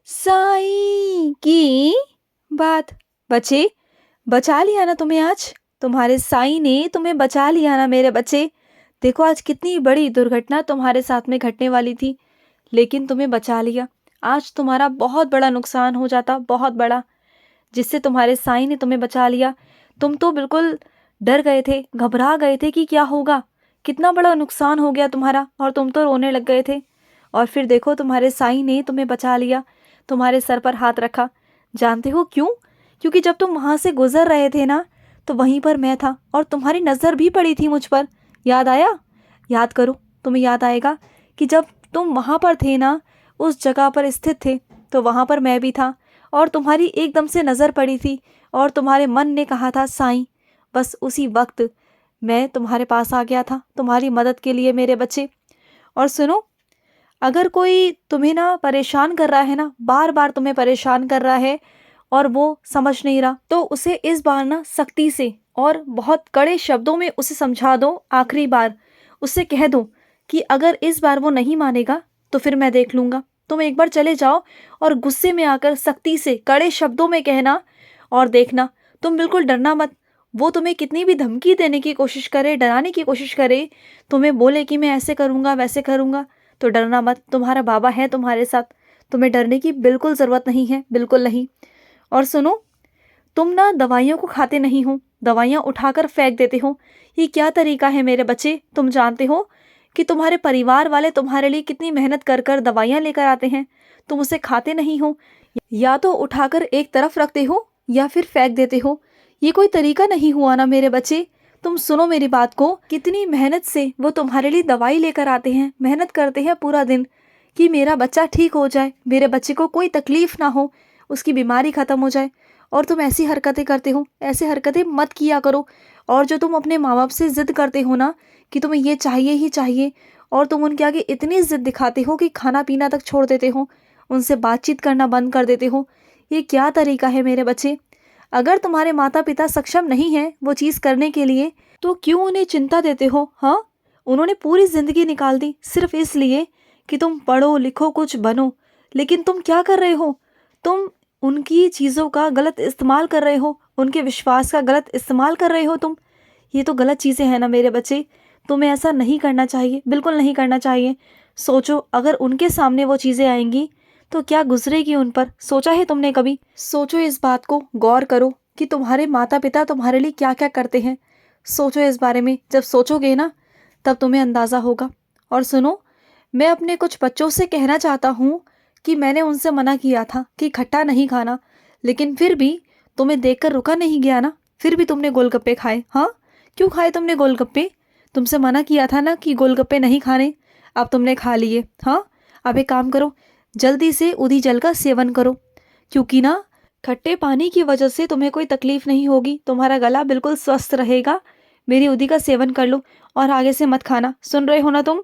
साईं की बात। बच्चे, बचा लिया ना तुम्हें आज? तुम्हारे साईं ने तुम्हें बचा लिया ना मेरे बच्चे? देखो आज कितनी बड़ी दुर्घटना तुम्हारे साथ में घटने वाली थी, लेकिन तुम्हें बचा लिया। आज तुम्हारा बहुत बड़ा नुकसान हो जाता, बहुत बड़ा, जिससे तुम्हारे साईं ने तुम्हें बचा लिया। तुम तो बिल्कुल डर गए थे, घबरा गए थे कि क्या होगा, कितना बड़ा नुकसान हो गया तुम्हारा, और तुम तो रोने लग गए थे। और फिर देखो तुम्हारे साईं ने तुम्हें बचा लिया, तुम्हारे सर पर हाथ रखा। जानते हो क्यों? क्योंकि जब तुम वहाँ से गुजर रहे थे ना, तो वहीं पर मैं था और तुम्हारी नज़र भी पड़ी थी मुझ पर। याद आया? याद करो, तुम्हें याद आएगा कि जब तुम वहाँ पर थे ना, उस जगह पर स्थित थे, तो वहाँ पर मैं भी था और तुम्हारी एकदम से नज़र पड़ी थी और तुम्हारे मन ने कहा था साईं। बस उसी वक्त मैं तुम्हारे पास आ गया था तुम्हारी मदद के लिए मेरे बच्चे। और सुनो, अगर कोई तुम्हें ना परेशान कर रहा है ना, बार बार तुम्हें परेशान कर रहा है और वो समझ नहीं रहा, तो उसे इस बार ना सख्ती से और बहुत कड़े शब्दों में उसे समझा दो। आखिरी बार उससे कह दो कि अगर इस बार वो नहीं मानेगा तो फिर मैं देख लूँगा। तुम एक बार चले जाओ और गुस्से में आकर सख्ती से कड़े शब्दों में कहना, और देखना, तुम बिल्कुल डरना मत। वो तुम्हें कितनी भी धमकी देने की कोशिश करे, डराने की कोशिश करे, तुम्हें बोले कि मैं ऐसे करूँगा वैसे करूँगा, तो डरना मत। तुम्हारा बाबा है तुम्हारे साथ, तुम्हें डरने की बिल्कुल ज़रूरत नहीं है, बिल्कुल नहीं। और सुनो, तुम ना दवाइयों को खाते नहीं हो, दवाइयाँ उठाकर फेंक देते हो। ये क्या तरीका है मेरे बच्चे? तुम जानते हो कि तुम्हारे परिवार वाले तुम्हारे लिए कितनी मेहनत कर कर दवाइयाँ लेकर आते हैं, तुम उसे खाते नहीं हो। या तो उठाकर एक तरफ रखते हो या फिर फेंक देते हो। ये कोई तरीका नहीं हुआ ना मेरे बच्चे। तुम सुनो मेरी बात को, कितनी मेहनत से वो तुम्हारे लिए दवाई लेकर आते हैं, मेहनत करते हैं पूरा दिन कि मेरा बच्चा ठीक हो जाए, मेरे बच्चे को कोई तकलीफ ना हो, उसकी बीमारी ख़त्म हो जाए। और तुम ऐसी हरकतें करते हो, ऐसे हरकतें मत किया करो। और जो तुम अपने माँ बाप से ज़िद करते हो ना कि तुम्हें ये चाहिए ही चाहिए, और तुम उनके आगे इतनी ज़िद दिखाते हो कि खाना पीना तक छोड़ देते हो, उनसे बातचीत करना बंद कर देते हो, ये क्या तरीका है मेरे बच्चे? अगर तुम्हारे माता पिता सक्षम नहीं हैं वो चीज़ करने के लिए, तो क्यों उन्हें चिंता देते हो? हाँ, उन्होंने पूरी ज़िंदगी निकाल दी सिर्फ इसलिए कि तुम पढ़ो लिखो कुछ बनो। लेकिन तुम क्या कर रहे हो? तुम उनकी चीज़ों का गलत इस्तेमाल कर रहे हो, उनके विश्वास का गलत इस्तेमाल कर रहे हो तुम। ये तो गलत चीज़ें हैं ना मेरे बच्चे, तुम्हें ऐसा नहीं करना चाहिए, बिल्कुल नहीं करना चाहिए। सोचो, अगर उनके सामने वो चीज़ें आएंगी तो क्या गुजरेगी उन पर? सोचा है तुमने कभी? सोचो इस बात को, गौर करो कि तुम्हारे माता पिता तुम्हारे लिए क्या क्या करते हैं। सोचो इस बारे में, जब सोचोगे ना तब तुम्हें अंदाज़ा होगा। और सुनो, मैं अपने कुछ बच्चों से कहना चाहता हूँ कि मैंने उनसे मना किया था कि खट्टा नहीं खाना, लेकिन फिर भी तुम्हें देखकर रुका नहीं गया ना, फिर भी तुमने गोलगप्पे खाए। हाँ, क्यों खाए तुमने गोलगप्पे? तुमसे मना किया था ना कि गोलगप्पे नहीं खाने, अब तुमने खा लिए। हाँ, अब एक काम करो, जल्दी से उदी जल का सेवन करो, क्योंकि ना खट्टे पानी की वजह से तुम्हें कोई तकलीफ नहीं होगी, तुम्हारा गला बिल्कुल स्वस्थ रहेगा। मेरी उदी का सेवन कर लो और आगे से मत खाना, सुन रहे हो ना तुम?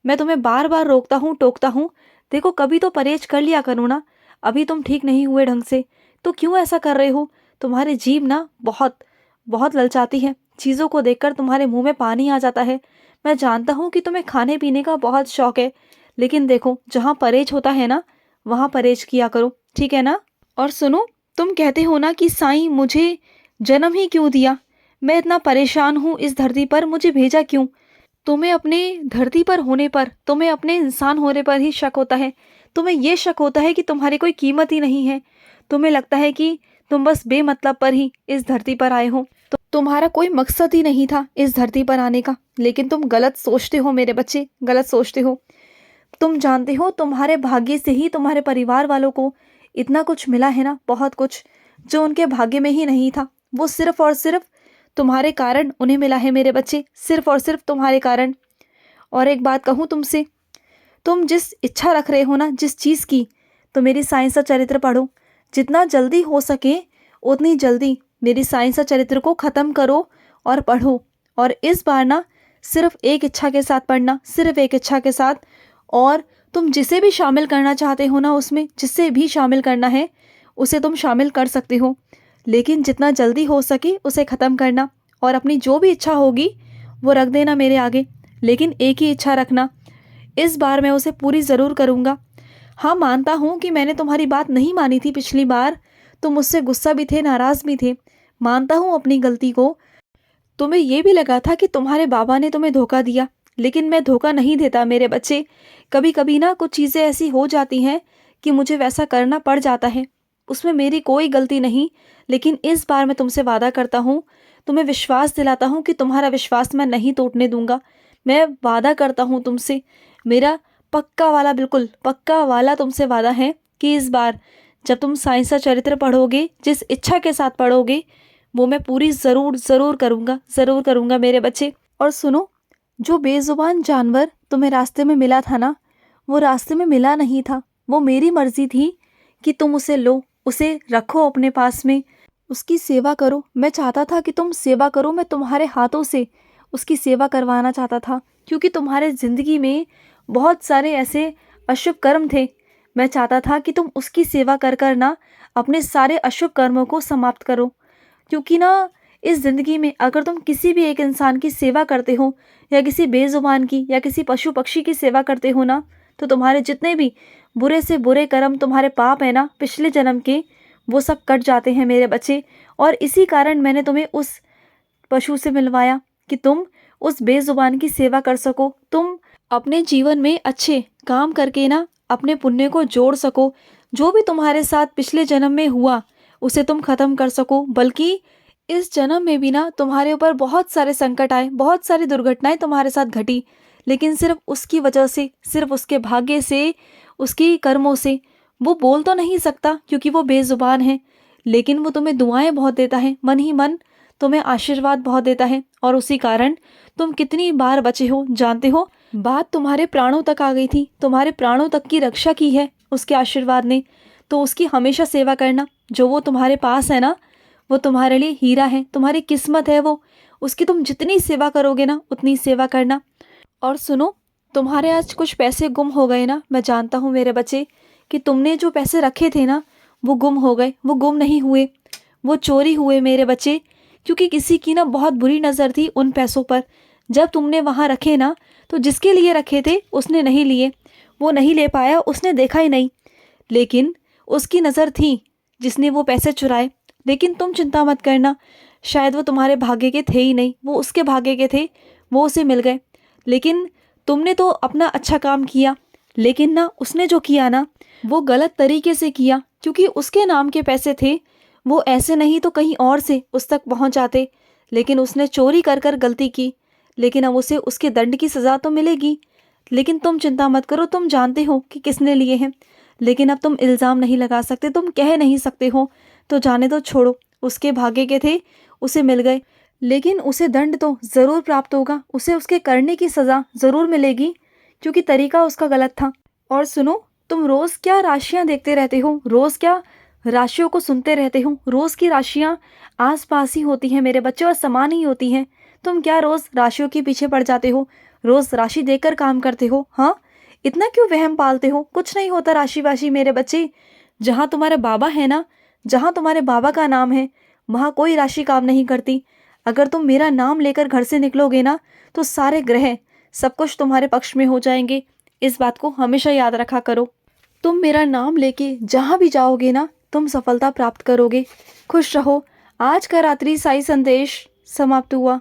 मैं तुम्हें बार बार रोकता हूँ, टोकता हूँ। देखो, कभी तो परहेज कर लिया करो ना। अभी तुम ठीक नहीं हुए ढंग से, तो क्यों ऐसा कर रहे हो? तुम्हारी जीभ ना बहुत बहुत ललचाती है, चीज़ों को देखकर तुम्हारे मुंह में पानी आ जाता है। मैं जानता हूँ कि तुम्हें खाने पीने का बहुत शौक है, लेकिन देखो, जहाँ परहेज होता है ना, वहाँ परहेज किया करो, ठीक है ना? और सुनो, तुम कहते हो ना कि साईं मुझे जन्म ही क्यों दिया, मैं इतना परेशान हूँ इस धरती पर, मुझे भेजा क्यों? तुम्हें अपने धरती पर होने पर, तुम्हें अपने इंसान होने पर ही शक होता है। तुम्हें ये शक होता है कि तुम्हारी कोई कीमत ही नहीं है। तुम्हें लगता है कि तुम बस बेमतलब पर ही इस धरती पर आए हो, तो तुम्हारा कोई मकसद ही नहीं था इस धरती पर आने का। लेकिन तुम गलत सोचते हो मेरे बच्चे, गलत सोचते हो। तुम जानते हो, तुम्हारे भाग्य से ही तुम्हारे परिवार वालों को इतना कुछ मिला है ना, बहुत कुछ जो उनके भाग्य में ही नहीं था। वो सिर्फ और सिर्फ तुम्हारे कारण उन्हें मिला है मेरे बच्चे, सिर्फ और सिर्फ तुम्हारे कारण। और एक बात कहूँ तुमसे, तुम जिस इच्छा रख रहे हो ना जिस चीज़ की, तो मेरी साइंस का चरित्र पढ़ो। जितना जल्दी हो सके उतनी जल्दी मेरी साइंस का चरित्र को ख़त्म करो और पढ़ो। और इस बार ना सिर्फ एक इच्छा के साथ पढ़ना, सिर्फ एक इच्छा के साथ। और तुम जिसे भी शामिल करना चाहते हो ना, उसमें जिससे भी शामिल करना है उसे तुम शामिल कर सकते हो, लेकिन जितना जल्दी हो सके उसे ख़त्म करना। और अपनी जो भी इच्छा होगी वो रख देना मेरे आगे, लेकिन एक ही इच्छा रखना, इस बार मैं उसे पूरी ज़रूर करूँगा। हाँ, मानता हूँ कि मैंने तुम्हारी बात नहीं मानी थी पिछली बार। तुम मुझसे गुस्सा भी थे, नाराज़ भी थे। मानता हूँ अपनी गलती को। तुम्हें ये भी लगा था कि तुम्हारे बाबा ने तुम्हें धोखा दिया, लेकिन मैं धोखा नहीं देता मेरे बच्चे। कभी कभी ना कुछ चीज़ें ऐसी हो जाती हैं कि मुझे वैसा करना पड़ जाता है। उसमें मेरी कोई गलती नहीं। लेकिन इस बार मैं तुमसे वादा करता हूँ, तुम्हें विश्वास दिलाता हूँ कि तुम्हारा विश्वास मैं नहीं टूटने दूंगा। मैं वादा करता हूँ तुमसे, मेरा पक्का वाला, बिल्कुल पक्का वाला तुमसे वादा है कि इस बार जब तुम साइंस का चरित्र पढ़ोगे, जिस इच्छा के साथ पढ़ोगे, वो मैं पूरी ज़रूर ज़रूर करूँगा, ज़रूर करूँगा मेरे बच्चे। और सुनो, जो बेज़ुबान जानवर तुम्हें रास्ते में मिला था ना, वो रास्ते में मिला नहीं था। वो मेरी मर्ज़ी थी कि तुम उसे लो, उसे रखो अपने पास में, उसकी सेवा करो। मैं चाहता था कि तुम सेवा करो। मैं तुम्हारे हाथों से उसकी सेवा करवाना चाहता था, क्योंकि तुम्हारे ज़िंदगी में बहुत सारे ऐसे अशुभ कर्म थे। मैं चाहता था कि तुम उसकी सेवा कर कर ना अपने सारे अशुभ कर्मों को समाप्त करो। क्योंकि ना इस ज़िंदगी में अगर तुम किसी भी एक इंसान की सेवा करते हो, या किसी बेज़ुबान की, या किसी पशु पक्षी की सेवा करते हो ना, तो तुम्हारे जितने भी बुरे से बुरे कर्म, तुम्हारे पाप है ना पिछले जन्म के, वो सब कट जाते हैं मेरे बच्चे। और इसी कारण मैंने तुम्हें उस पशु से मिलवाया कि तुम उस बेज़ुबान की सेवा कर सको। तुम अपने जीवन में अच्छे काम करके ना अपने पुण्य को जोड़ सको। जो भी तुम्हारे साथ पिछले जन्म में हुआ, उसे तुम ख़त्म कर सको। बल्कि इस जन्म में भी ना तुम्हारे ऊपर बहुत सारे संकट आए, बहुत सारी दुर्घटनाएं तुम्हारे साथ घटी, लेकिन सिर्फ उसकी वजह से, सिर्फ उसके भाग्य से, उसकी कर्मों से। वो बोल तो नहीं सकता क्योंकि वो बेजुबान है, लेकिन वो तुम्हें दुआएं बहुत देता है, मन ही मन तुम्हें आशीर्वाद बहुत देता है। और उसी कारण तुम कितनी बार बचे हो, जानते हो। बात तुम्हारे प्राणों तक आ गई थी, तुम्हारे प्राणों तक की रक्षा की है उसके आशीर्वाद ने। तो उसकी हमेशा सेवा करना। जो वो तुम्हारे पास है ना, वो तुम्हारे लिए हीरा है, तुम्हारी किस्मत है वो। उसकी तुम जितनी सेवा करोगे ना, उतनी सेवा करना। और सुनो, तुम्हारे आज कुछ पैसे गुम हो गए ना। मैं जानता हूँ मेरे बच्चे कि तुमने जो पैसे रखे थे ना, वो गुम हो गए। वो गुम नहीं हुए, वो चोरी हुए मेरे बच्चे। क्योंकि किसी की ना बहुत बुरी नज़र थी उन पैसों पर। जब तुमने वहाँ रखे ना, तो जिसके लिए रखे थे उसने नहीं लिए, वो नहीं ले पाया, उसने देखा ही नहीं। लेकिन उसकी नज़र थी जिसने वो पैसे चुराए। लेकिन तुम चिंता मत करना, शायद वो तुम्हारे भाग्य के थे ही नहीं, वो उसके भाग्य के थे, वो उसे मिल गए। लेकिन तुमने तो अपना अच्छा काम किया, लेकिन ना उसने जो किया ना, वो गलत तरीके से किया। क्योंकि उसके नाम के पैसे थे, वो ऐसे नहीं तो कहीं और से उस तक पहुंच जाते। लेकिन उसने चोरी कर कर गलती की, लेकिन अब उसे उसके दंड की सज़ा तो मिलेगी। लेकिन तुम चिंता मत करो, तुम जानते हो कि किसने लिए हैं। लेकिन अब तुम इल्ज़ाम नहीं लगा सकते, तुम कह नहीं सकते हो, तो जाने दो, छोड़ो। उसके भाग्य के थे, उसे मिल गए। लेकिन उसे दंड तो ज़रूर प्राप्त होगा, उसे उसके करने की सज़ा ज़रूर मिलेगी, क्योंकि तरीका उसका गलत था। और सुनो, तुम रोज़ क्या राशियाँ देखते रहते हो, रोज़ क्या राशियों को सुनते रहते हो। रोज़ की राशियाँ आस पास ही होती हैं मेरे बच्चे, और समान ही होती हैं। तुम क्या रोज़ राशियों के पीछे पड़ जाते हो, रोज़ राशि देखकर काम करते हो। हाँ, इतना क्यों वहम पालते हो। कुछ नहीं होता राशि वाशी मेरे बच्चे। जहाँ तुम्हारे बाबा है ना, जहाँ तुम्हारे बाबा का नाम है, वहाँ कोई राशि काम नहीं करती। अगर तुम मेरा नाम लेकर घर से निकलोगे ना, तो सारे ग्रह, सब कुछ तुम्हारे पक्ष में हो जाएंगे। इस बात को हमेशा याद रखा करो। तुम मेरा नाम लेके जहाँ भी जाओगे ना, तुम सफलता प्राप्त करोगे। खुश रहो। आज का रात्रि साई संदेश समाप्त हुआ।